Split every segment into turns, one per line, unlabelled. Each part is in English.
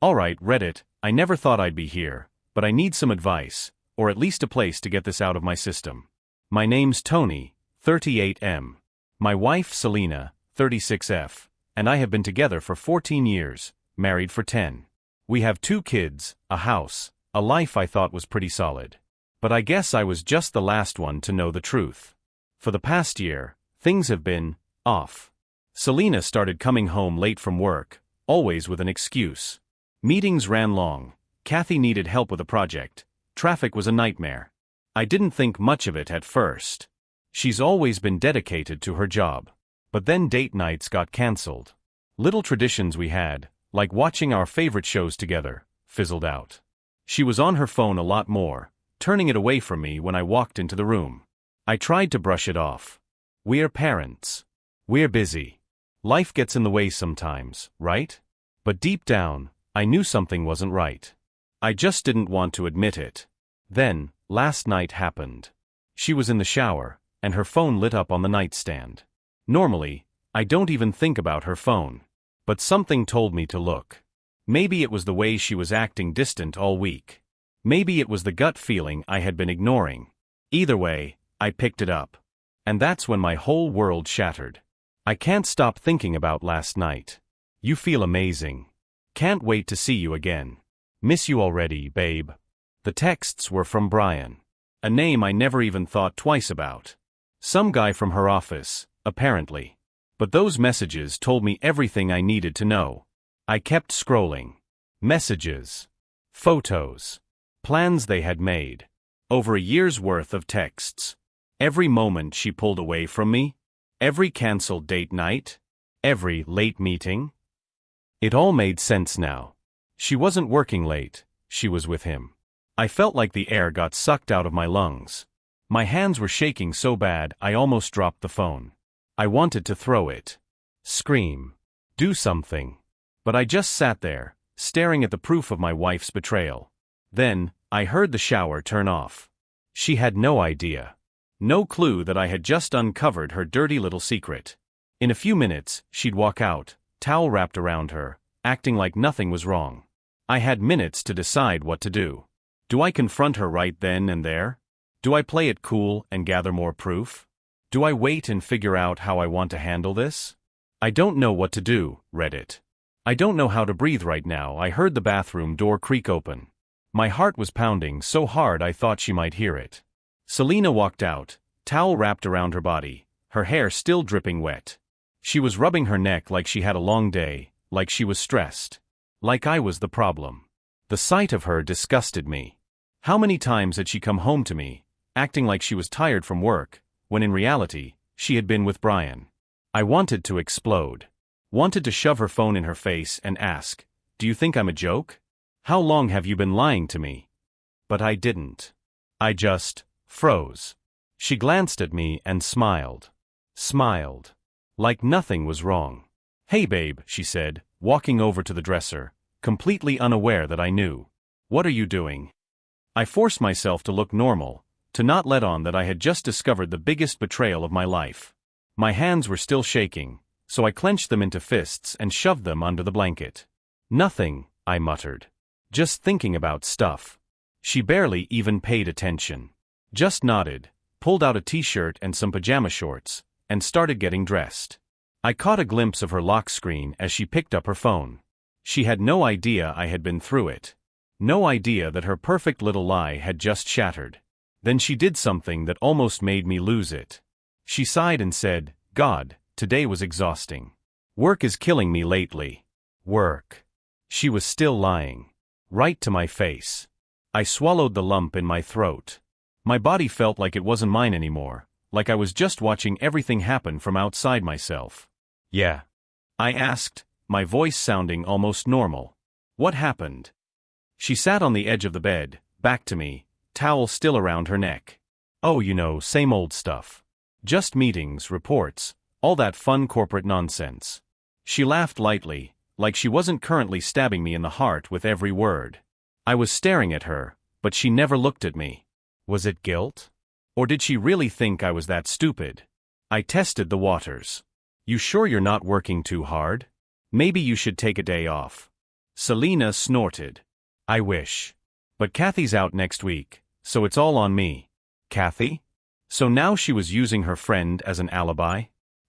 Alright, Reddit, I never thought I'd be here, but I need some advice, or at least a place to get this out of my system. My name's Tony, 38M. My wife, Selena, 36F, and I have been together for 14 years, married for 10. We have 2 kids, a house, a life I thought was pretty solid. But I guess I was just the last one to know the truth. For the past year, things have been off. Selena started coming home late from work, always with an excuse. Meetings ran long, Kathy needed help with a project, traffic was a nightmare. I didn't think much of it at first. She's always been dedicated to her job. But then date nights got cancelled. Little traditions we had, like watching our favorite shows together, fizzled out. She was on her phone a lot more, turning it away from me when I walked into the room. I tried to brush it off. We're parents. We're busy. Life gets in the way sometimes, right? But deep down, I knew something wasn't right. I just didn't want to admit it. Then, last night happened. She was in the shower, and her phone lit up on the nightstand. Normally, I don't even think about her phone. But something told me to look. Maybe it was the way she was acting distant all week. Maybe it was the gut feeling I had been ignoring. Either way, I picked it up. And that's when my whole world shattered. I can't stop thinking about last night. You feel amazing. Can't wait to see you again. Miss you already, babe. The texts were from Brian. A name I never even thought twice about. Some guy from her office, apparently. But those messages told me everything I needed to know. I kept scrolling. Messages. Photos. Plans they had made. Over a year's worth of texts. Every moment she pulled away from me. Every cancelled date night. Every late meeting. It all made sense now. She wasn't working late, she was with him. I felt like the air got sucked out of my lungs. My hands were shaking so bad I almost dropped the phone. I wanted to throw it. Scream. Do something. But I just sat there, staring at the proof of my wife's betrayal. Then, I heard the shower turn off. She had no idea. No clue that I had just uncovered her dirty little secret. In a few minutes, she'd walk out, towel wrapped around her, acting like nothing was wrong. I had minutes to decide what to do. Do I confront her right then and there? Do I play it cool and gather more proof? Do I wait and figure out how I want to handle this? I don't know what to do, Reddit. I don't know how to breathe right now. I heard the bathroom door creak open. My heart was pounding so hard I thought she might hear it. Selena walked out, towel wrapped around her body, her hair still dripping wet. She was rubbing her neck like she had a long day, like she was stressed. Like I was the problem. The sight of her disgusted me. How many times had she come home to me, acting like she was tired from work, when in reality, she had been with Brian? I wanted to explode. Wanted to shove her phone in her face and ask, "Do you think I'm a joke? How long have you been lying to me?" But I didn't. I just froze. She glanced at me and smiled. Smiled. Like nothing was wrong. "Hey babe," she said, walking over to the dresser, completely unaware that I knew. "What are you doing?" I forced myself to look normal, to not let on that I had just discovered the biggest betrayal of my life. My hands were still shaking, so I clenched them into fists and shoved them under the blanket. "Nothing," I muttered. "Just thinking about stuff." She barely even paid attention. Just nodded, pulled out a t-shirt and some pajama shorts, and started getting dressed. I caught a glimpse of her lock screen as she picked up her phone. She had no idea I had been through it. No idea that her perfect little lie had just shattered. Then she did something that almost made me lose it. She sighed and said, "God, today was exhausting. Work is killing me lately." Work. She was still lying. Right to my face. I swallowed the lump in my throat. My body felt like it wasn't mine anymore, like I was just watching everything happen from outside myself. "Yeah?" I asked, my voice sounding almost normal. "What happened?" She sat on the edge of the bed, back to me, towel still around her neck. "Oh, you know, same old stuff. Just meetings, reports, all that fun corporate nonsense." She laughed lightly, like she wasn't currently stabbing me in the heart with every word. I was staring at her, but she never looked at me. Was it guilt? Or did she really think I was that stupid? I tested the waters. "You sure you're not working too hard? Maybe you should take a day off." Selena snorted. I wish. But Kathy's out next week, so it's all on me. Kathy? So now she was using her friend as an alibi?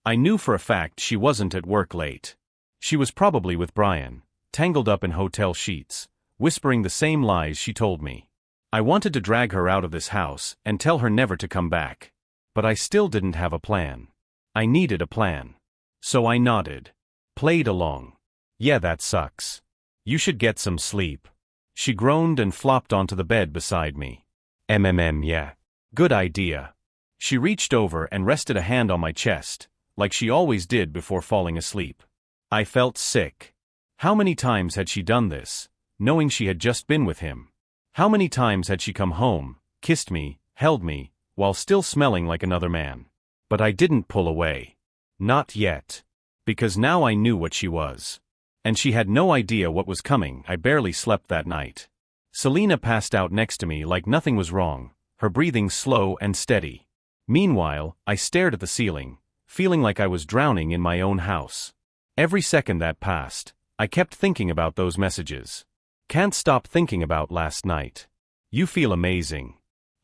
I knew for a fact she wasn't at work late. She was probably with Brian, tangled up in hotel sheets, whispering the same lies she told me. I wanted to drag her out of this house and tell her never to come back. But I still didn't have a plan. I needed a plan. So I nodded. Played along. Yeah, that sucks. You should get some sleep. She groaned and flopped onto the bed beside me. Yeah. Good idea. She reached over and rested a hand on my chest, like she always did before falling asleep. I felt sick. How many times had she done this, knowing she had just been with him? How many times had she come home, kissed me, held me, while still smelling like another man? But I didn't pull away. Not yet. Because now I knew what she was. And she had no idea what was coming. I barely slept that night. Selena passed out next to me like nothing was wrong, her breathing slow and steady. Meanwhile, I stared at the ceiling, feeling like I was drowning in my own house. Every second that passed, I kept thinking about those messages. Can't stop thinking about last night. You feel amazing.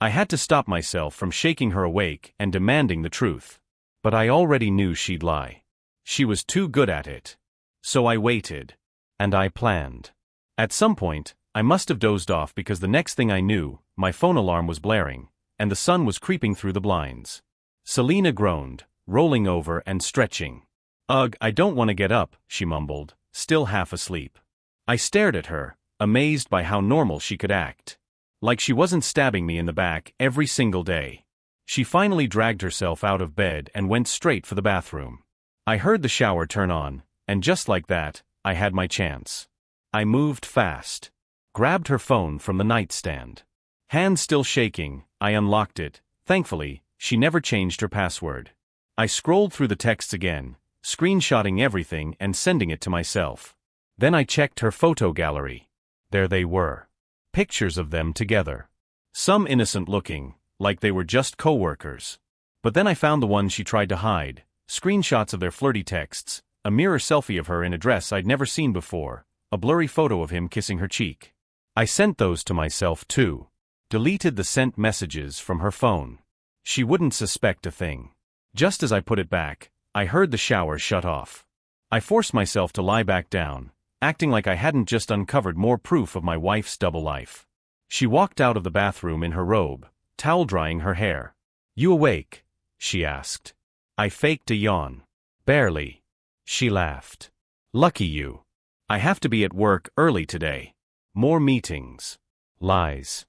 I had to stop myself from shaking her awake and demanding the truth. But I already knew she'd lie. She was too good at it. So I waited. And I planned. At some point, I must have dozed off because the next thing I knew, my phone alarm was blaring, and the sun was creeping through the blinds. Selena groaned, rolling over and stretching. Ugh, I don't want to get up, she mumbled, still half asleep. I stared at her, amazed by how normal she could act. Like she wasn't stabbing me in the back every single day. She finally dragged herself out of bed and went straight for the bathroom. I heard the shower turn on, and just like that, I had my chance. I moved fast. Grabbed her phone from the nightstand. Hands still shaking, I unlocked it. Thankfully, she never changed her password. I scrolled through the texts again, screenshotting everything and sending it to myself. Then I checked her photo gallery. There they were. Pictures of them together. Some innocent looking, like they were just co-workers. But then I found the one she tried to hide, screenshots of their flirty texts, a mirror selfie of her in a dress I'd never seen before, a blurry photo of him kissing her cheek. I sent those to myself too. Deleted the sent messages from her phone. She wouldn't suspect a thing. Just as I put it back, I heard the shower shut off. I forced myself to lie back down, acting like I hadn't just uncovered more proof of my wife's double life. She walked out of the bathroom in her robe, towel drying her hair. You awake? She asked. I faked a yawn. Barely. She laughed. Lucky you. I have to be at work early today. More meetings. Lies.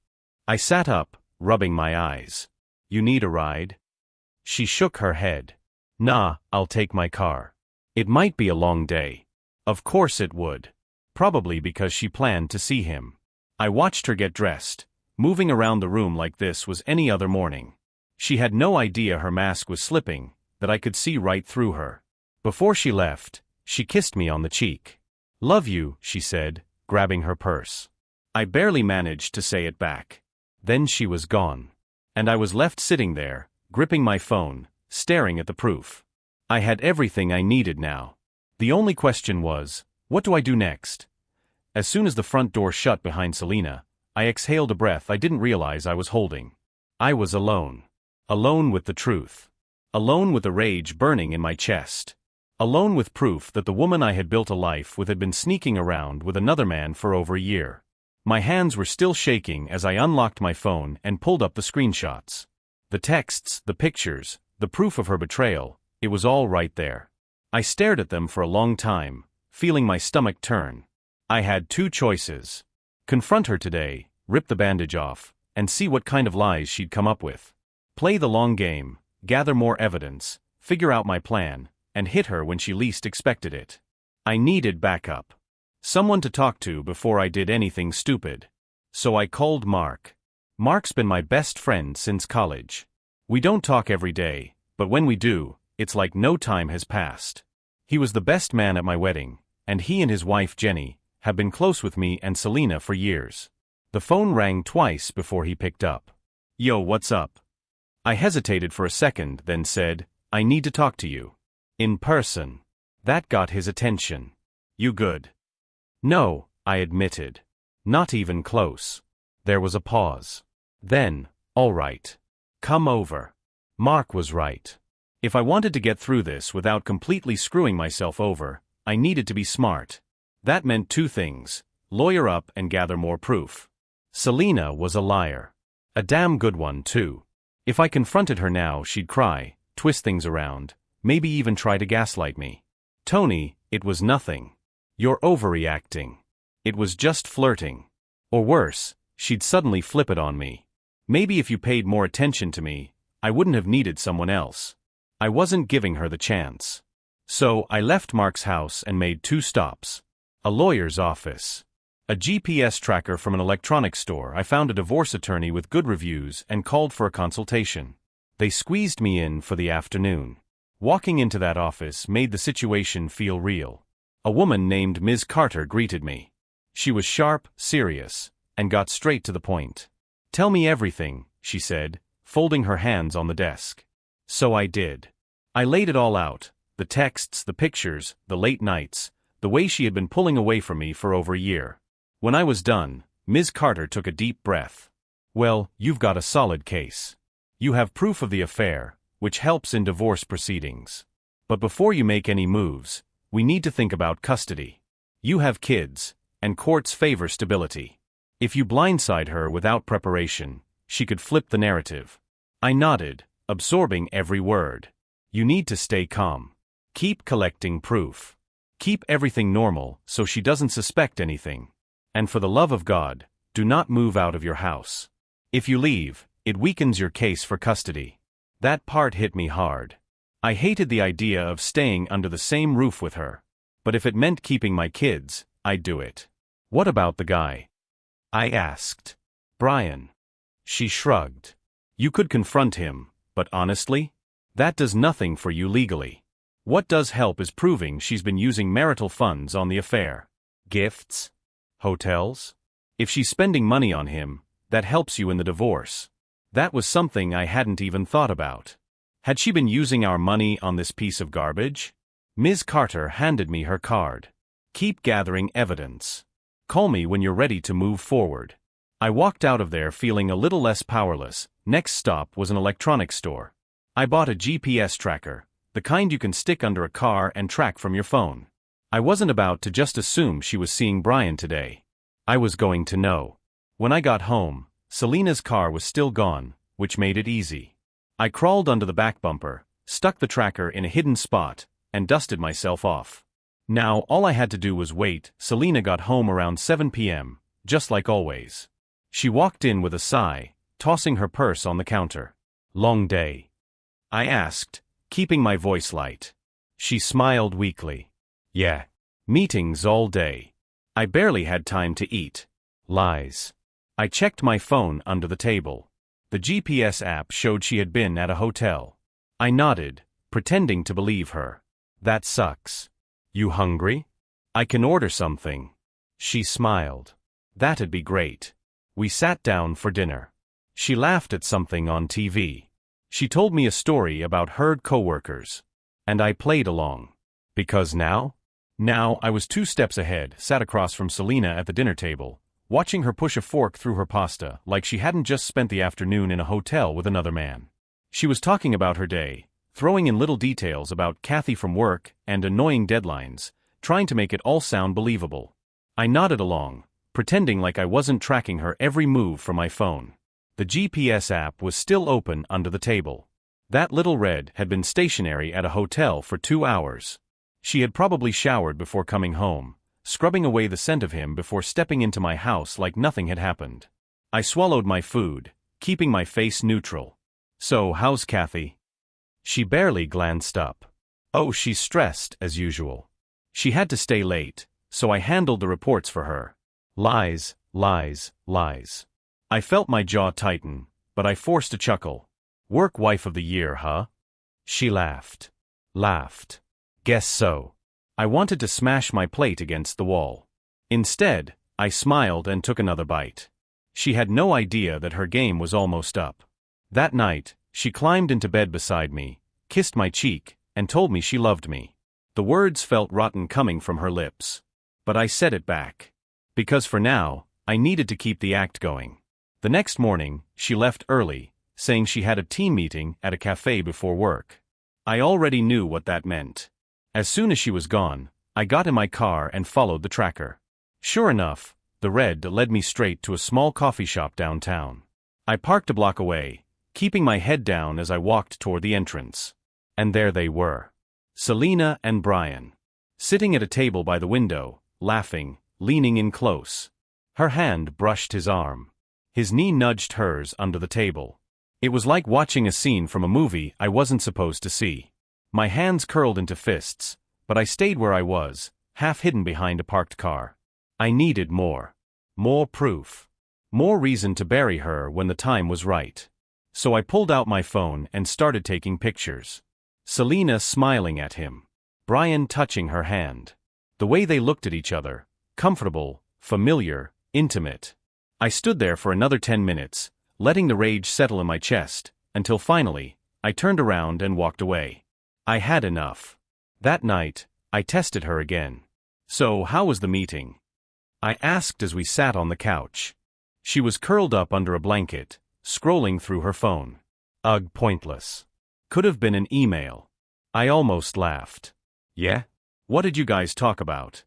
I sat up, rubbing my eyes. You need a ride? She shook her head. Nah, I'll take my car. It might be a long day. Of course it would. Probably because she planned to see him. I watched her get dressed. Moving around the room like this was any other morning. She had no idea her mask was slipping, that I could see right through her. Before she left, she kissed me on the cheek. Love you, she said, grabbing her purse. I barely managed to say it back. Then she was gone. And I was left sitting there, gripping my phone, staring at the proof. I had everything I needed now. The only question was, what do I do next? As soon as the front door shut behind Selena, I exhaled a breath I didn't realize I was holding. I was alone. Alone with the truth. Alone with the rage burning in my chest. Alone with proof that the woman I had built a life with had been sneaking around with another man for over a year. My hands were still shaking as I unlocked my phone and pulled up the screenshots. The texts, the pictures, the proof of her betrayal, it was all right there. I stared at them for a long time, feeling my stomach turn. I had two choices. Confront her today, rip the bandage off, and see what kind of lies she'd come up with. Play the long game, gather more evidence, figure out my plan, and hit her when she least expected it. I needed backup. Someone to talk to before I did anything stupid. So I called Mark. Mark's been my best friend since college. We don't talk every day, but when we do, it's like no time has passed. He was the best man at my wedding, and he and his wife Jenny have been close with me and Selena for years. The phone rang twice before he picked up. Yo, what's up? I hesitated for a second, then said, I need to talk to you. In person. That got his attention. You good? No, I admitted. Not even close. There was a pause. Then, all right. Come over. Mark was right. If I wanted to get through this without completely screwing myself over, I needed to be smart. That meant two things: lawyer up and gather more proof. Selena was a liar. A damn good one, too. If I confronted her now, she'd cry, twist things around, maybe even try to gaslight me. Tony, it was nothing. You're overreacting. It was just flirting. Or worse, she'd suddenly flip it on me. Maybe if you paid more attention to me, I wouldn't have needed someone else. I wasn't giving her the chance. So I left Mark's house and made 2 stops. A lawyer's office. A GPS tracker from an electronics store. I found a divorce attorney with good reviews and called for a consultation. They squeezed me in for the afternoon. Walking into that office made the situation feel real. A woman named Ms. Carter greeted me. She was sharp, serious, and got straight to the point. "Tell me everything," she said, folding her hands on the desk. So I did. I laid it all out: the texts, the pictures, the late nights, the way she had been pulling away from me for over a year. When I was done, Ms. Carter took a deep breath. "Well, you've got a solid case. You have proof of the affair, which helps in divorce proceedings. But before you make any moves, we need to think about custody. You have kids, and courts favor stability. If you blindside her without preparation, she could flip the narrative." I nodded, absorbing every word. "You need to stay calm. Keep collecting proof. Keep everything normal so she doesn't suspect anything. And for the love of God, do not move out of your house. If you leave, it weakens your case for custody." That part hit me hard. I hated the idea of staying under the same roof with her. But if it meant keeping my kids, I'd do it. "What about the guy?" I asked. "Brian." She shrugged. "You could confront him, but honestly, that does nothing for you legally. What does help is proving she's been using marital funds on the affair. Gifts? Hotels? If she's spending money on him, that helps you in the divorce." That was something I hadn't even thought about. Had she been using our money on this piece of garbage? Ms. Carter handed me her card. "Keep gathering evidence. Call me when you're ready to move forward." I walked out of there feeling a little less powerless. Next stop was an electronics store. I bought a GPS tracker, the kind you can stick under a car and track from your phone. I wasn't about to just assume she was seeing Brian today. I was going to know. When I got home, Selena's car was still gone, which made it easy. I crawled under the back bumper, stuck the tracker in a hidden spot, and dusted myself off. Now all I had to do was wait. Selena got home around 7 p.m., just like always. She walked in with a sigh, tossing her purse on the counter. "Long day?" I asked, keeping my voice light. She smiled weakly. "Yeah. Meetings all day. I barely had time to eat." Lies. I checked my phone under the table. The GPS app showed she had been at a hotel. I nodded, pretending to believe her. "That sucks. You hungry? I can order something." She smiled. "That'd be great." We sat down for dinner. She laughed at something on TV. She told me a story about her coworkers. And I played along. Because now I was 2 steps ahead, sat across from Selena at the dinner table, watching her push a fork through her pasta like she hadn't just spent the afternoon in a hotel with another man. She was talking about her day, throwing in little details about Kathy from work and annoying deadlines, trying to make it all sound believable. I nodded along, pretending like I wasn't tracking her every move from my phone. The GPS app was still open under the table. That little red had been stationary at a hotel for 2 hours. She had probably showered before coming home, scrubbing away the scent of him before stepping into my house like nothing had happened. I swallowed my food, keeping my face neutral. "So, how's Kathy?" She barely glanced up. "Oh, she's stressed, as usual. She had to stay late, so I handled the reports for her." Lies, lies, lies. I felt my jaw tighten, but I forced a chuckle. "Work wife of the year, huh?" She laughed. "Guess so." I wanted to smash my plate against the wall. Instead, I smiled and took another bite. She had no idea that her game was almost up. That night, she climbed into bed beside me, kissed my cheek, and told me she loved me. The words felt rotten coming from her lips. But I said it back. Because for now, I needed to keep the act going. The next morning, she left early, saying she had a team meeting at a cafe before work. I already knew what that meant. As soon as she was gone, I got in my car and followed the tracker. Sure enough, the red led me straight to a small coffee shop downtown. I parked a block away, keeping my head down as I walked toward the entrance. And there they were. Selena and Brian. Sitting at a table by the window, laughing, leaning in close. Her hand brushed his arm. His knee nudged hers under the table. It was like watching a scene from a movie I wasn't supposed to see. My hands curled into fists, but I stayed where I was, half hidden behind a parked car. I needed more. More proof. More reason to bury her when the time was right. So I pulled out my phone and started taking pictures. Selena smiling at him. Brian touching her hand. The way they looked at each other, comfortable, familiar, intimate. I stood there for another 10 minutes, letting the rage settle in my chest, until finally, I turned around and walked away. I had enough. That night, I tested her again. So, how was the meeting? I asked as we sat on the couch. She was curled up under a blanket, scrolling through her phone. Ugh, pointless. Could have been an email. I almost laughed. Yeah? What did you guys talk about?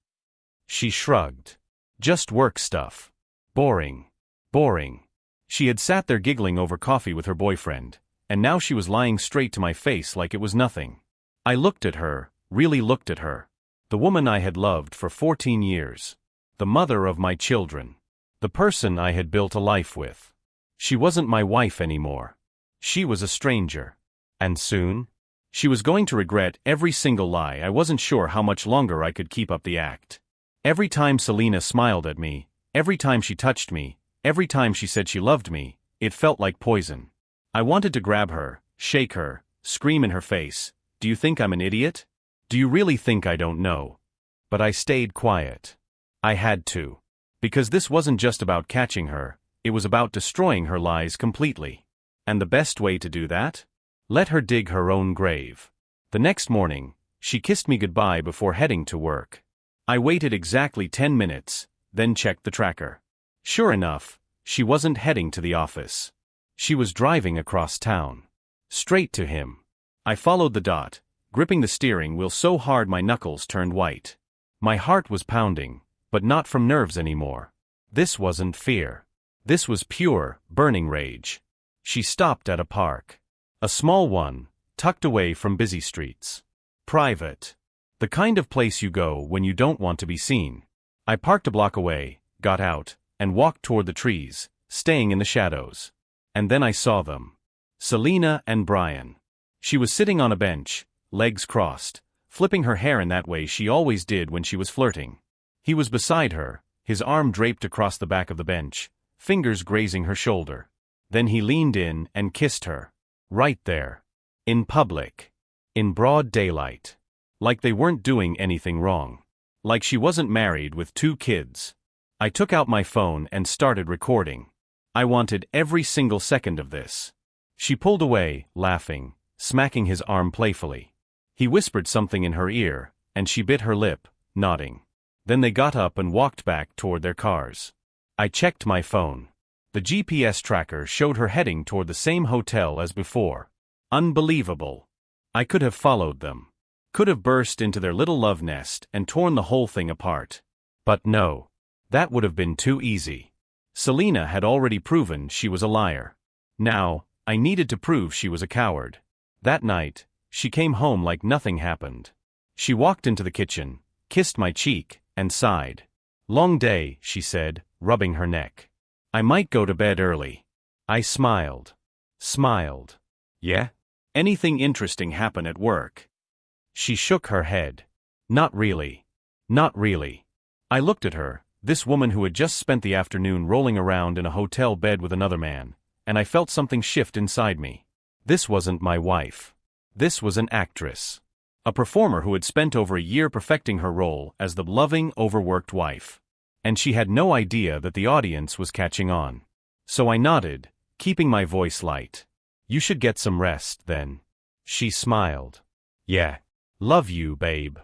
She shrugged. Just work stuff. Boring. Boring. She had sat there giggling over coffee with her boyfriend, and now she was lying straight to my face like it was nothing. I looked at her, really looked at her. The woman I had loved for 14 years. The mother of my children. The person I had built a life with. She wasn't my wife anymore. She was a stranger. And soon? She was going to regret every single lie. I wasn't sure how much longer I could keep up the act. Every time Selena smiled at me, every time she touched me, every time she said she loved me, it felt like poison. I wanted to grab her, shake her, scream in her face. Do you think I'm an idiot? Do you really think I don't know? But I stayed quiet. I had to. Because this wasn't just about catching her, it was about destroying her lies completely. And the best way to do that? Let her dig her own grave. The next morning, she kissed me goodbye before heading to work. I waited exactly 10 minutes, then checked the tracker. Sure enough, she wasn't heading to the office. She was driving across town. Straight to him. I followed the dot, gripping the steering wheel so hard my knuckles turned white. My heart was pounding, but not from nerves anymore. This wasn't fear. This was pure, burning rage. She stopped at a park. A small one, tucked away from busy streets. Private. The kind of place you go when you don't want to be seen. I parked a block away, got out, and walked toward the trees, staying in the shadows. And then I saw them. Selena and Brian. She was sitting on a bench, legs crossed, flipping her hair in that way she always did when she was flirting. He was beside her, his arm draped across the back of the bench, fingers grazing her shoulder. Then he leaned in and kissed her. Right there. In public. In broad daylight. Like they weren't doing anything wrong. Like she wasn't married with 2 kids. I took out my phone and started recording. I wanted every single second of this. She pulled away, laughing, smacking his arm playfully. He whispered something in her ear, and she bit her lip, nodding. Then they got up and walked back toward their cars. I checked my phone. The GPS tracker showed her heading toward the same hotel as before. Unbelievable. I could have followed them. Could have burst into their little love nest and torn the whole thing apart. But no. That would have been too easy. Selena had already proven she was a liar. Now, I needed to prove she was a coward. That night, she came home like nothing happened. She walked into the kitchen, kissed my cheek, and sighed. Long day, she said, rubbing her neck. I might go to bed early. I smiled. Smiled. Yeah? Anything interesting happen at work? She shook her head. Not really. Not really. I looked at her, this woman who had just spent the afternoon rolling around in a hotel bed with another man, and I felt something shift inside me. This wasn't my wife. This was an actress. A performer who had spent over a year perfecting her role as the loving, overworked wife. And she had no idea that the audience was catching on. So I nodded, keeping my voice light. You should get some rest, then. She smiled. Yeah. Love you, babe.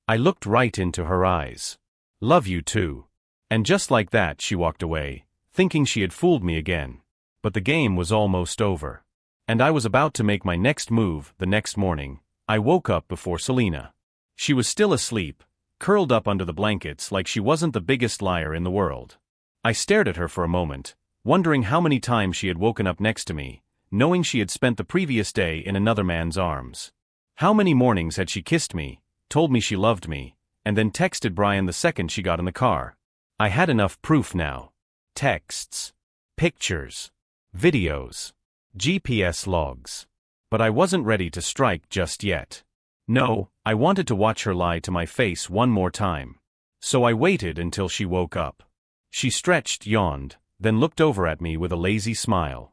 I looked right into her eyes. Love you too. And just like that she walked away, thinking she had fooled me again. But the game was almost over. And I was about to make my next move. The next morning, I woke up before Selena. She was still asleep, curled up under the blankets like she wasn't the biggest liar in the world. I stared at her for a moment, wondering how many times she had woken up next to me, knowing she had spent the previous day in another man's arms. How many mornings had she kissed me, told me she loved me, and then texted Brian the second she got in the car. I had enough proof now. Texts, pictures, videos, GPS logs. But I wasn't ready to strike just yet. No, I wanted to watch her lie to my face one more time. So I waited until she woke up. She stretched, yawned, then looked over at me with a lazy smile.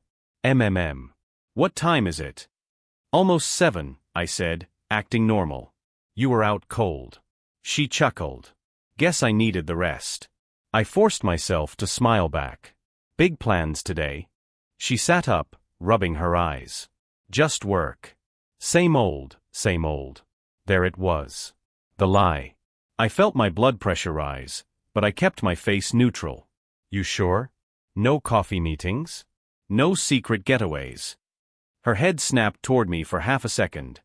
What time is it? Almost 7, I said, acting normal. You were out cold. She chuckled. Guess I needed the rest. I forced myself to smile back. Big plans today? She sat up, rubbing her eyes. Just work. Same old, same old. There it was. The lie. I felt my blood pressure rise, but I kept my face neutral. You sure? No coffee meetings? No secret getaways? Her head snapped toward me for half a second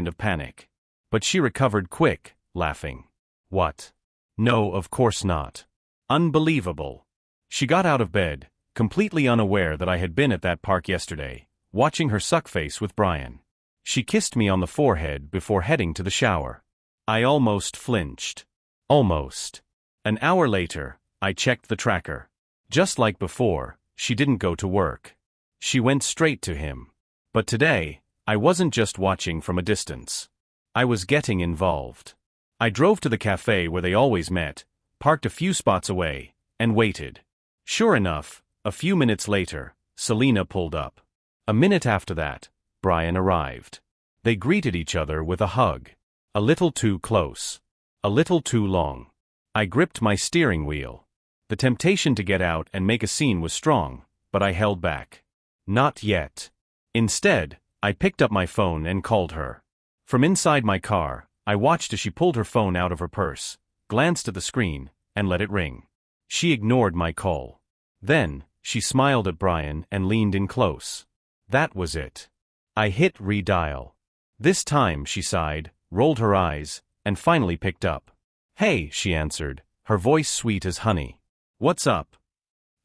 of panic. But she recovered quick, laughing. What? No, of course not. Unbelievable. She got out of bed, completely unaware that I had been at that park yesterday, watching her suck face with Brian. She kissed me on the forehead before heading to the shower. I almost flinched. Almost. An hour later, I checked the tracker. Just like before, she didn't go to work. She went straight to him. But today, I wasn't just watching from a distance. I was getting involved. I drove to the cafe where they always met, parked a few spots away, and waited. Sure enough, a few minutes later, Selena pulled up. A minute after that, Brian arrived. They greeted each other with a hug. A little too close. A little too long. I gripped my steering wheel. The temptation to get out and make a scene was strong, but I held back. Not yet. Instead, I picked up my phone and called her. From inside my car, I watched as she pulled her phone out of her purse, glanced at the screen, and let it ring. She ignored my call. Then, she smiled at Brian and leaned in close. That was it. I hit redial. This time, she sighed, rolled her eyes, and finally picked up. Hey, she answered, her voice sweet as honey. What's up?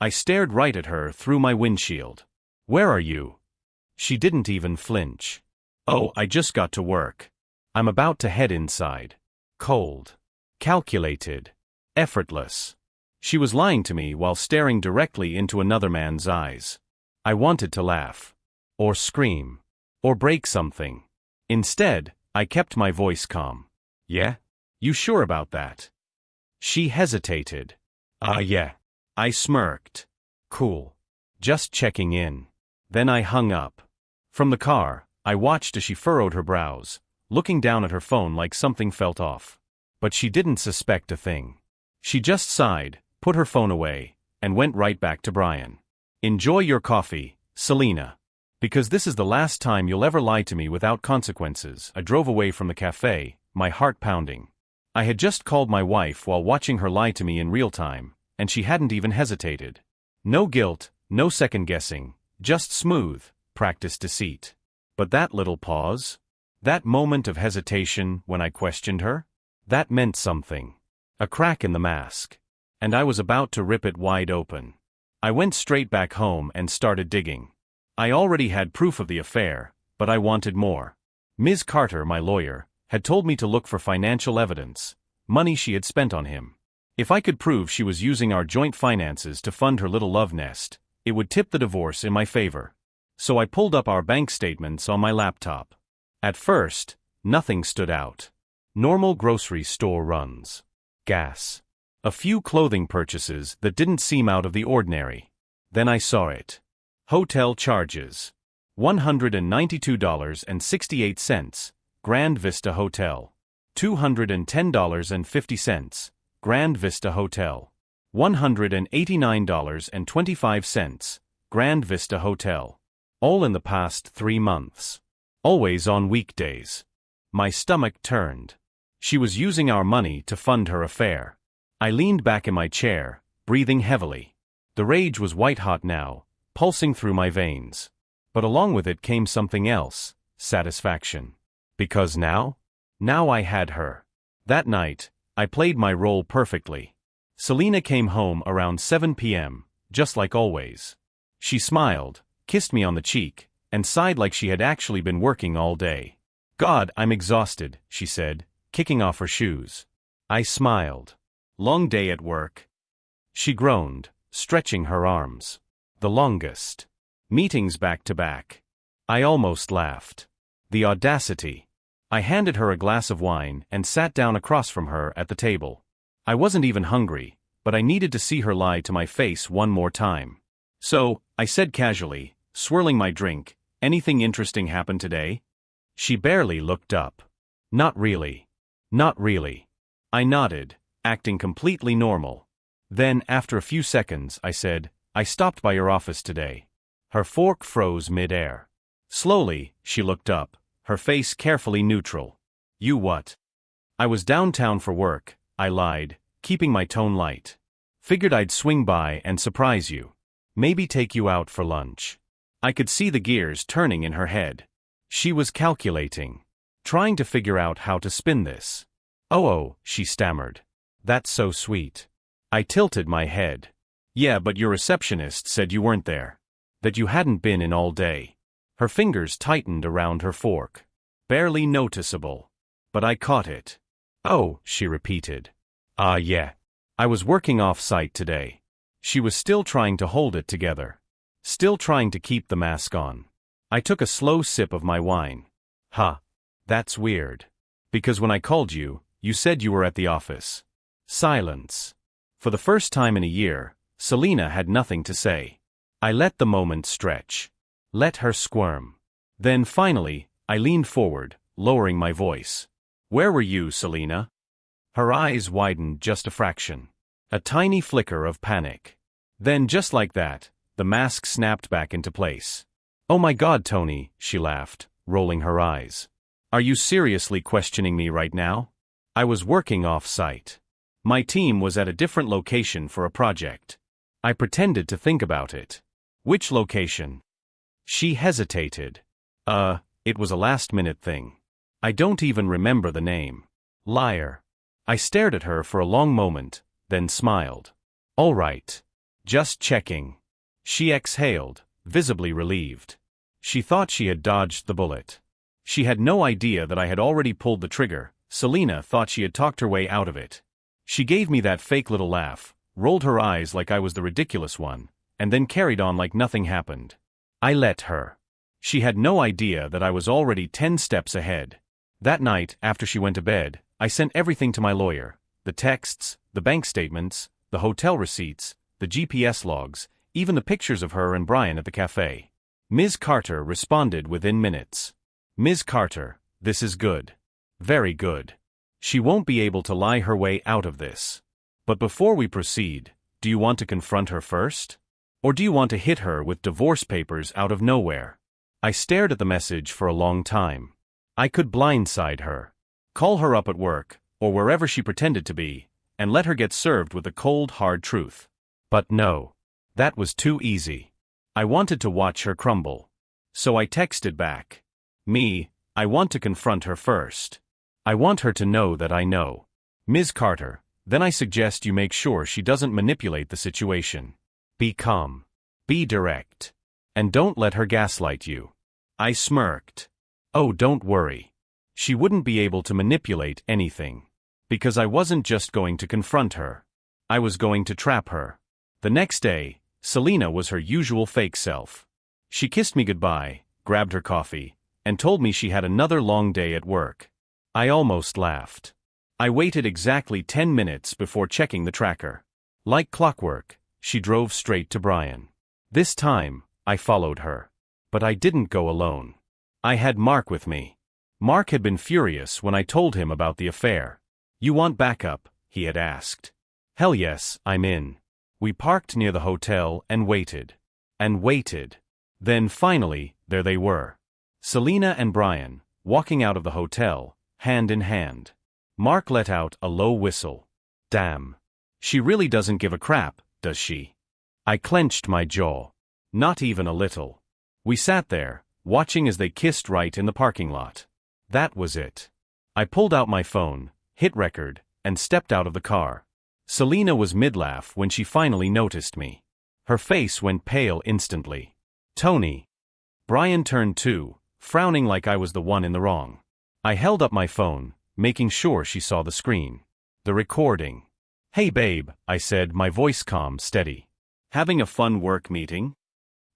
I stared right at her through my windshield. Where are you? She didn't even flinch. Oh, I just got to work. I'm about to head inside. Cold. Calculated. Effortless. She was lying to me while staring directly into another man's eyes. I wanted to laugh. Or scream. Or break something. Instead, I kept my voice calm. Yeah? You sure about that? She hesitated. Yeah. I smirked. Cool. Just checking in. Then I hung up. From the car, I watched as she furrowed her brows, looking down at her phone like something felt off. But she didn't suspect a thing. She just sighed, put her phone away, and went right back to Brian. Enjoy your coffee, Selena. Because this is the last time you'll ever lie to me without consequences. I drove away from the cafe, my heart pounding. I had just called my wife while watching her lie to me in real time, and she hadn't even hesitated. No guilt, no second-guessing, just smooth, practiced deceit. But that little pause? That moment of hesitation when I questioned her? That meant something. A crack in the mask. And I was about to rip it wide open. I went straight back home and started digging. I already had proof of the affair, but I wanted more. Ms. Carter, my lawyer, had told me to look for financial evidence, money she had spent on him. If I could prove she was using our joint finances to fund her little love nest, it would tip the divorce in my favor. So I pulled up our bank statements on my laptop. At first, nothing stood out. Normal grocery store runs. Gas. A few clothing purchases that didn't seem out of the ordinary. Then I saw it. Hotel charges. $192.68, Grand Vista Hotel. $210.50, Grand Vista Hotel. $189.25, Grand Vista Hotel. All in the past 3 months. Always on weekdays. My stomach turned. She was using our money to fund her affair. I leaned back in my chair, breathing heavily. The rage was white-hot now, pulsing through my veins. But along with it came something else, satisfaction. Because now I had her. That night, I played my role perfectly. Selena came home around 7 p.m., just like always. She smiled, kissed me on the cheek, and sighed like she had actually been working all day. "God, I'm exhausted," she said, kicking off her shoes. I smiled. "Long day at work?" She groaned, stretching her arms. "The longest. Meetings back to back." I almost laughed. The audacity. I handed her a glass of wine and sat down across from her at the table. I wasn't even hungry, but I needed to see her lie to my face one more time. "So," I said casually, swirling my drink, "anything interesting happened today?" She barely looked up. "Not really. Not really." I nodded, acting completely normal. Then, after a few seconds, I said, "I stopped by your office today." Her fork froze mid-air. Slowly, she looked up, her face carefully neutral. "You what?" "I was downtown for work," I lied, keeping my tone light. "Figured I'd swing by and surprise you. Maybe take you out for lunch." I could see the gears turning in her head. She was calculating, trying to figure out how to spin this. Oh, she stammered. "That's so sweet." I tilted my head. "Yeah, but your receptionist said you weren't there. That you hadn't been in all day." Her fingers tightened around her fork. "Barely noticeable. But I caught it." "Oh," she repeated. Yeah. I was working off-site today." She was still trying to hold it together. Still trying to keep the mask on. I took a slow sip of my wine. That's weird. Because when I called you, you said you were at the office." Silence. For the first time in a year, Selena had nothing to say. I let the moment stretch. Let her squirm. Then finally, I leaned forward, lowering my voice. "Where were you, Selena?" Her eyes widened just a fraction. A tiny flicker of panic. Then just like that, the mask snapped back into place. "Oh my God, Tony," she laughed, rolling her eyes. "Are you seriously questioning me right now?" I was working off-site. My team was at a different location for a project. I pretended to think about it. "Which location?" She hesitated. It was a last-minute thing. I don't even remember the name." Liar. I stared at her for a long moment, then smiled. "All right. Just checking." She exhaled, visibly relieved. She thought she had dodged the bullet. She had no idea that I had already pulled the trigger. Selena thought she had talked her way out of it. She gave me that fake little laugh, rolled her eyes like I was the ridiculous one, and then carried on like nothing happened. I let her. She had no idea that I was already 10 steps ahead. That night, after she went to bed, I sent everything to my lawyer. The texts, the bank statements, the hotel receipts, the GPS logs, even the pictures of her and Brian at the cafe. Ms. Carter responded within minutes. "Ms. Carter, this is good. Very good. She won't be able to lie her way out of this. But before we proceed, do you want to confront her first? Or do you want to hit her with divorce papers out of nowhere?" I stared at the message for a long time. I could blindside her. Call her up at work, or wherever she pretended to be, and let her get served with the cold, hard truth. But no. That was too easy. I wanted to watch her crumble. So I texted back. I want to confront her first. I want her to know that I know. Ms. Carter, then I suggest you make sure she doesn't manipulate the situation. Be calm. Be direct. And don't let her gaslight you. I smirked. Oh, don't worry. She wouldn't be able to manipulate anything. Because I wasn't just going to confront her. I was going to trap her. The next day, Selena was her usual fake self. She kissed me goodbye, grabbed her coffee, and told me she had another long day at work. I almost laughed. I waited exactly 10 minutes before checking the tracker. Like clockwork, she drove straight to Brian. This time, I followed her. But I didn't go alone. I had Mark with me. Mark had been furious when I told him about the affair. "You want backup?" he had asked. "Hell yes, I'm in." We parked near the hotel and waited. And waited. Then finally, there they were. Selena and Brian, walking out of the hotel, hand in hand. Mark let out a low whistle. Damn. She really doesn't give a crap, does she? I clenched my jaw. Not even a little. We sat there, watching as they kissed right in the parking lot. That was it. I pulled out my phone, hit record, and stepped out of the car. Selena was mid-laugh when she finally noticed me. Her face went pale instantly. Tony. Brian turned too, frowning like I was the one in the wrong. I held up my phone, making sure she saw the screen. The recording. Hey babe, I said, my voice calm, steady. Having a fun work meeting?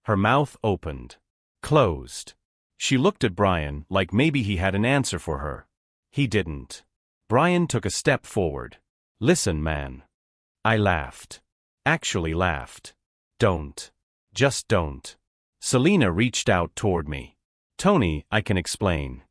Her mouth opened. Closed. She looked at Brian like maybe he had an answer for her. He didn't. Brian took a step forward. Listen, man. I laughed. Actually laughed. Don't. Just don't. Selena reached out toward me. Tony, I can explain.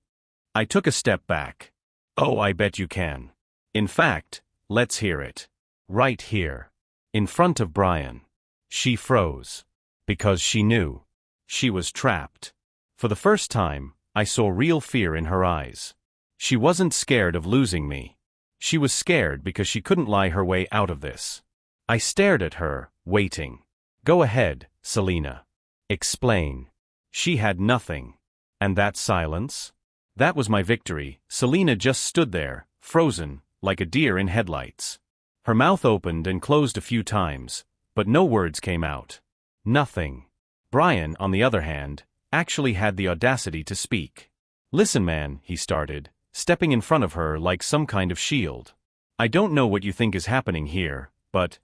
I took a step back. Oh, I bet you can. In fact, let's hear it. Right here. In front of Brian. She froze. Because she knew. She was trapped. For the first time, I saw real fear in her eyes. She wasn't scared of losing me. She was scared because she couldn't lie her way out of this. I stared at her, waiting. Go ahead, Selena. Explain. She had nothing. And that silence? That was my victory. Selena just stood there, frozen, like a deer in headlights. Her mouth opened and closed a few times, but no words came out. Nothing. Brian, on the other hand, actually had the audacity to speak. Listen, man, he started, stepping in front of her like some kind of shield. I don't know what you think is happening here, but...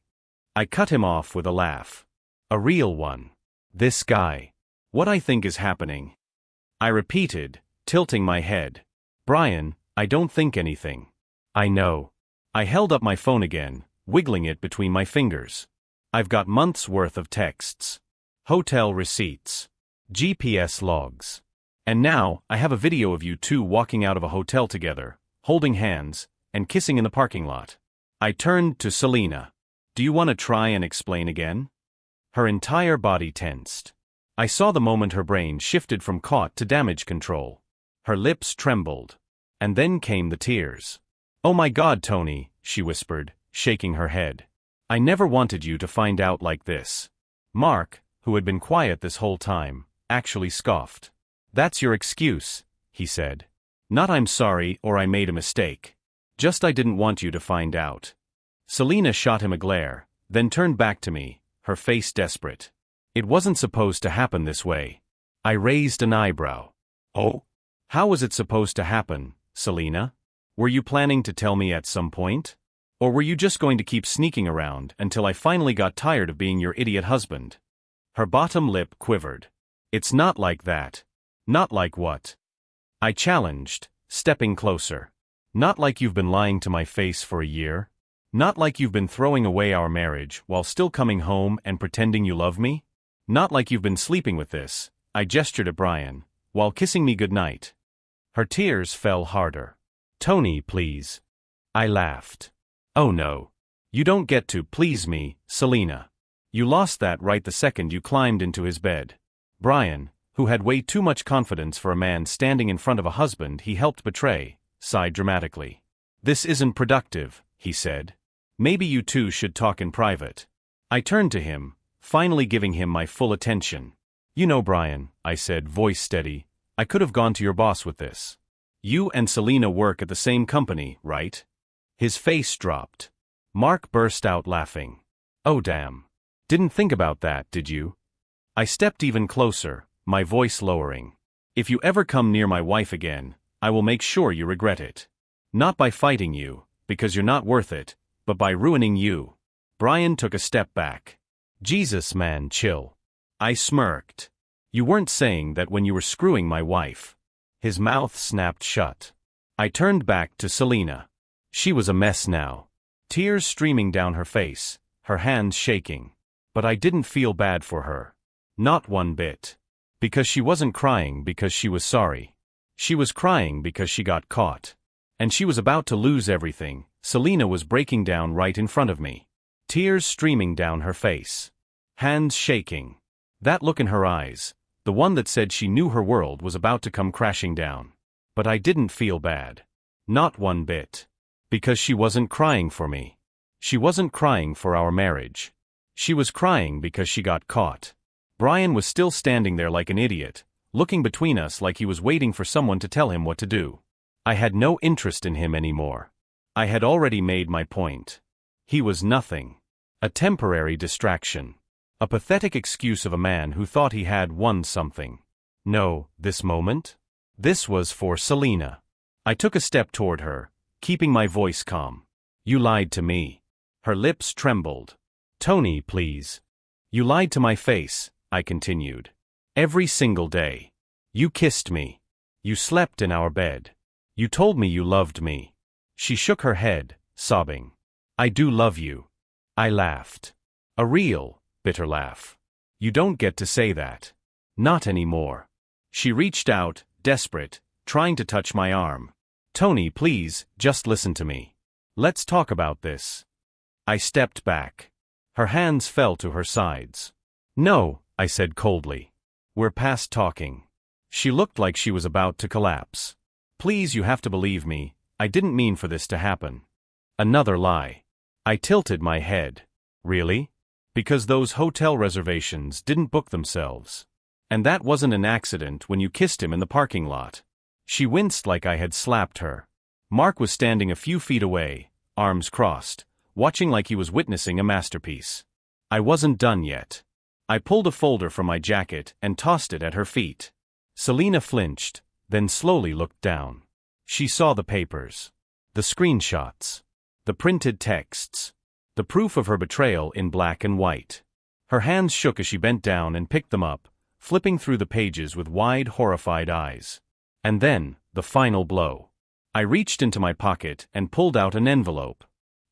I cut him off with a laugh. A real one. This guy. What I think is happening. I repeated, tilting my head. Brian, I don't think anything. I know. I held up my phone again, wiggling it between my fingers. I've got months' worth of texts. Hotel receipts. GPS logs. And now, I have a video of you two walking out of a hotel together, holding hands, and kissing in the parking lot. I turned to Selena. Do you want to try and explain again? Her entire body tensed. I saw the moment her brain shifted from caught to damage control. Her lips trembled. And then came the tears. Oh my God, Tony, she whispered, shaking her head. I never wanted you to find out like this. Mark, who had been quiet this whole time, actually scoffed. That's your excuse, he said. Not I'm sorry or I made a mistake. Just I didn't want you to find out. Selena shot him a glare, then turned back to me, her face desperate. It wasn't supposed to happen this way. I raised an eyebrow. Oh? How was it supposed to happen, Selena? Were you planning to tell me at some point? Or were you just going to keep sneaking around until I finally got tired of being your idiot husband? Her bottom lip quivered. It's not like that. Not like what? I challenged, stepping closer. Not like you've been lying to my face for a year? Not like you've been throwing away our marriage while still coming home and pretending you love me? Not like you've been sleeping with this, I gestured at Brian, while kissing me goodnight. Her tears fell harder. Tony, please. I laughed. Oh no. You don't get to please me, Selena. You lost that right the second you climbed into his bed. Brian, who had way too much confidence for a man standing in front of a husband he helped betray, sighed dramatically. This isn't productive, he said. Maybe you two should talk in private. I turned to him, finally giving him my full attention. You know, Brian, I said, voice steady, I could have gone to your boss with this. You and Selena work at the same company, right? His face dropped. Mark burst out laughing. Oh damn. Didn't think about that, did you? I stepped even closer, my voice lowering. If you ever come near my wife again, I will make sure you regret it. Not by fighting you, because you're not worth it, but by ruining you. Brian took a step back. Jesus, man, chill. I smirked. You weren't saying that when you were screwing my wife. His mouth snapped shut. I turned back to Selena. She was a mess now. Tears streaming down her face, her hands shaking. But I didn't feel bad for her. Not one bit. Because she wasn't crying because she was sorry. She was crying because she got caught. And she was about to lose everything. Selena was breaking down right in front of me. Tears streaming down her face. Hands shaking. That look in her eyes, the one that said she knew her world was about to come crashing down. But I didn't feel bad. Not one bit. Because she wasn't crying for me. She wasn't crying for our marriage. She was crying because she got caught. Brian was still standing there like an idiot, looking between us like he was waiting for someone to tell him what to do. I had no interest in him anymore. I had already made my point. He was nothing. A temporary distraction. A pathetic excuse of a man who thought he had won something. No, this moment? This was for Selena. I took a step toward her, keeping my voice calm. You lied to me. Her lips trembled. Tony, please. You lied to my face, I continued. Every single day. You kissed me. You slept in our bed. You told me you loved me. She shook her head, sobbing. I do love you. I laughed. A real, bitter laugh. You don't get to say that. Not anymore. She reached out, desperate, trying to touch my arm. Tony, please, just listen to me. Let's talk about this. I stepped back. Her hands fell to her sides. No, I said coldly. We're past talking. She looked like she was about to collapse. Please, you have to believe me, I didn't mean for this to happen. Another lie. I tilted my head. Really? Because those hotel reservations didn't book themselves. And that wasn't an accident when you kissed him in the parking lot. She winced like I had slapped her. Mark was standing a few feet away, arms crossed, watching like he was witnessing a masterpiece. I wasn't done yet. I pulled a folder from my jacket and tossed it at her feet. Selena flinched, then slowly looked down. She saw the papers. The screenshots. The printed texts. The proof of her betrayal in black and white. Her hands shook as she bent down and picked them up, flipping through the pages with wide, horrified eyes. And then, the final blow. I reached into my pocket and pulled out an envelope.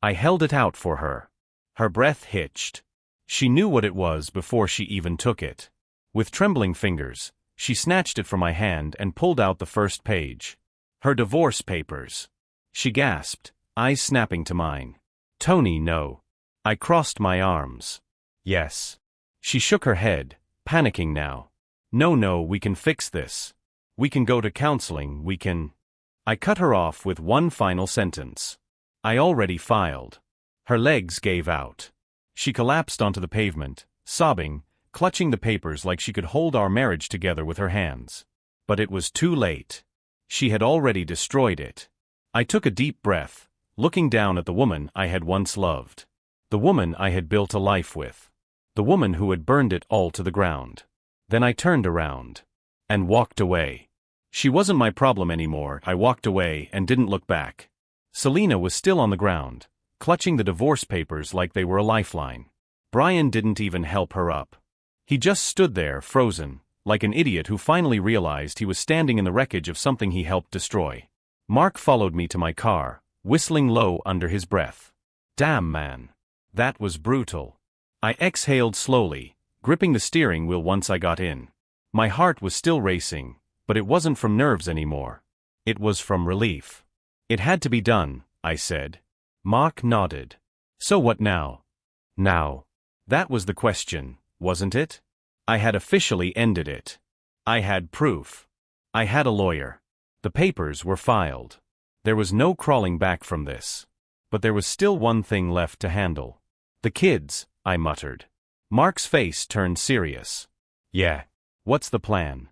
I held it out for her. Her breath hitched. She knew what it was before she even took it. With trembling fingers, she snatched it from my hand and pulled out the first page. Her divorce papers. She gasped, eyes snapping to mine. Tony, no. I crossed my arms. Yes. She shook her head, panicking now. No, we can fix this. We can go to counseling, we can... I cut her off with one final sentence. I already filed. Her legs gave out. She collapsed onto the pavement, sobbing, clutching the papers like she could hold our marriage together with her hands. But it was too late. She had already destroyed it. I took a deep breath, looking down at the woman I had once loved. The woman I had built a life with. The woman who had burned it all to the ground. Then I turned around. And walked away. She wasn't my problem anymore. I walked away and didn't look back. Selena was still on the ground, clutching the divorce papers like they were a lifeline. Brian didn't even help her up. He just stood there, frozen, like an idiot who finally realized he was standing in the wreckage of something he helped destroy. Mark followed me to my car, whistling low under his breath. Damn, man. That was brutal. I exhaled slowly, gripping the steering wheel once I got in. My heart was still racing, but it wasn't from nerves anymore. It was from relief. It had to be done, I said. Mark nodded. So what now? Now. That was the question, wasn't it? I had officially ended it. I had proof. I had a lawyer. The papers were filed. There was no crawling back from this. But there was still one thing left to handle. The kids, I muttered. Mark's face turned serious. Yeah. What's the plan?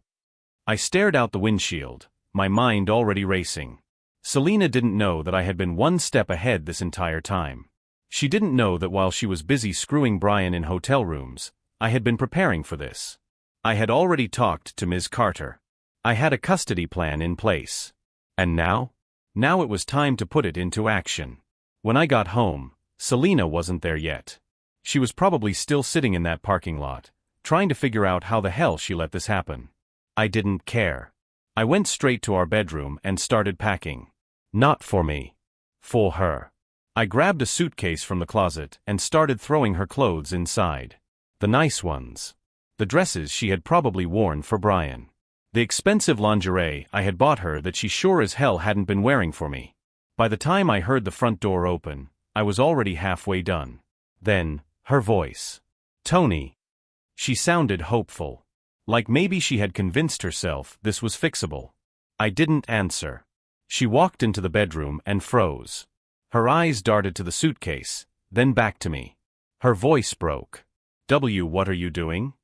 I stared out the windshield, my mind already racing. Selena didn't know that I had been one step ahead this entire time. She didn't know that while she was busy screwing Brian in hotel rooms, I had been preparing for this. I had already talked to Ms. Carter. I had a custody plan in place. And now? Now it was time to put it into action. When I got home, Selena wasn't there yet. She was probably still sitting in that parking lot, trying to figure out how the hell she let this happen. I didn't care. I went straight to our bedroom and started packing. Not for me. For her. I grabbed a suitcase from the closet and started throwing her clothes inside. The nice ones. The dresses she had probably worn for Brian. The expensive lingerie I had bought her that she sure as hell hadn't been wearing for me. By the time I heard the front door open, I was already halfway done. Then, her voice. Tony. She sounded hopeful. Like maybe she had convinced herself this was fixable. I didn't answer. She walked into the bedroom and froze. Her eyes darted to the suitcase, then back to me. Her voice broke. What are you doing?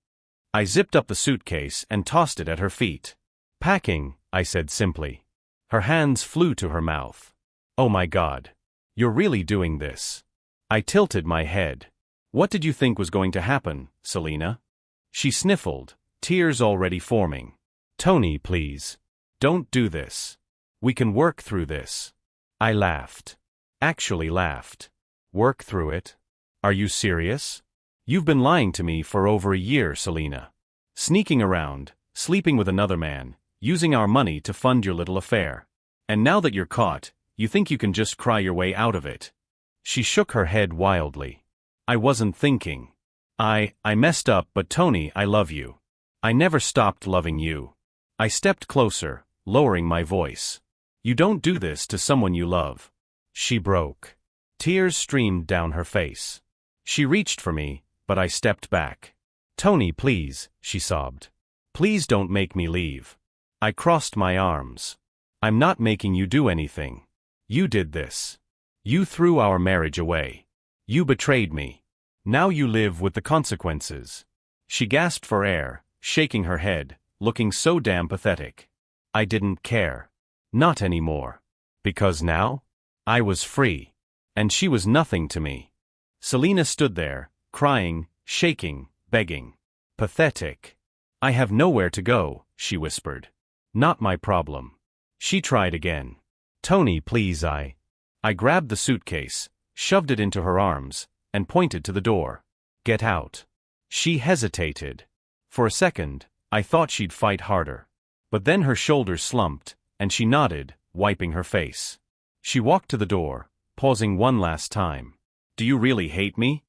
I zipped up the suitcase and tossed it at her feet. Packing, I said simply. Her hands flew to her mouth. Oh my God. You're really doing this? I tilted my head. What did you think was going to happen, Selena? She sniffled, tears already forming. Tony, please. Don't do this. We can work through this. I laughed. Actually laughed. Work through it? Are you serious? You've been lying to me for over a year, Selena. Sneaking around, sleeping with another man, using our money to fund your little affair. And now that you're caught, you think you can just cry your way out of it. She shook her head wildly. I wasn't thinking. I messed up, but Tony, I love you. I never stopped loving you. I stepped closer, lowering my voice. You don't do this to someone you love. She broke. Tears streamed down her face. She reached for me, but I stepped back. Tony, please, she sobbed. Please don't make me leave. I crossed my arms. I'm not making you do anything. You did this. You threw our marriage away. You betrayed me. Now you live with the consequences. She gasped for air, shaking her head, looking so damn pathetic. I didn't care. Not anymore. Because now? I was free. And she was nothing to me. Selena stood there, crying, shaking, begging. Pathetic. I have nowhere to go, she whispered. Not my problem. She tried again. Tony, please, I grabbed the suitcase, shoved it into her arms, and pointed to the door. Get out. She hesitated. For a second, I thought she'd fight harder. But then her shoulders slumped, and she nodded, wiping her face. She walked to the door, pausing one last time. Do you really hate me?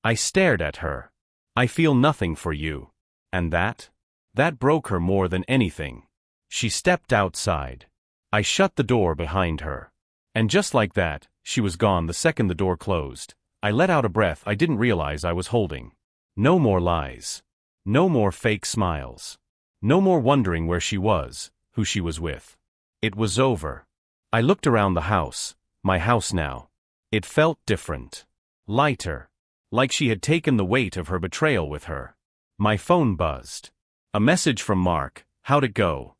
I stared at her. I feel nothing for you. And that? That broke her more than anything. She stepped outside. I shut the door behind her. And just like that, she was gone the second the door closed. I let out a breath I didn't realize I was holding. No more lies. No more fake smiles. No more wondering where she was, who she was with. It was over. I looked around the house, my house now. It felt different. Lighter. Like she had taken the weight of her betrayal with her. My phone buzzed. A message from Mark, how'd it go?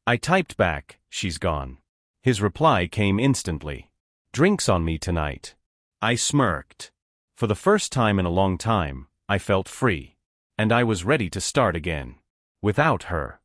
I typed back, she's gone. His reply came instantly. Drinks on me tonight. I smirked. For the first time in a long time, I felt free. And I was ready to start again. Without her.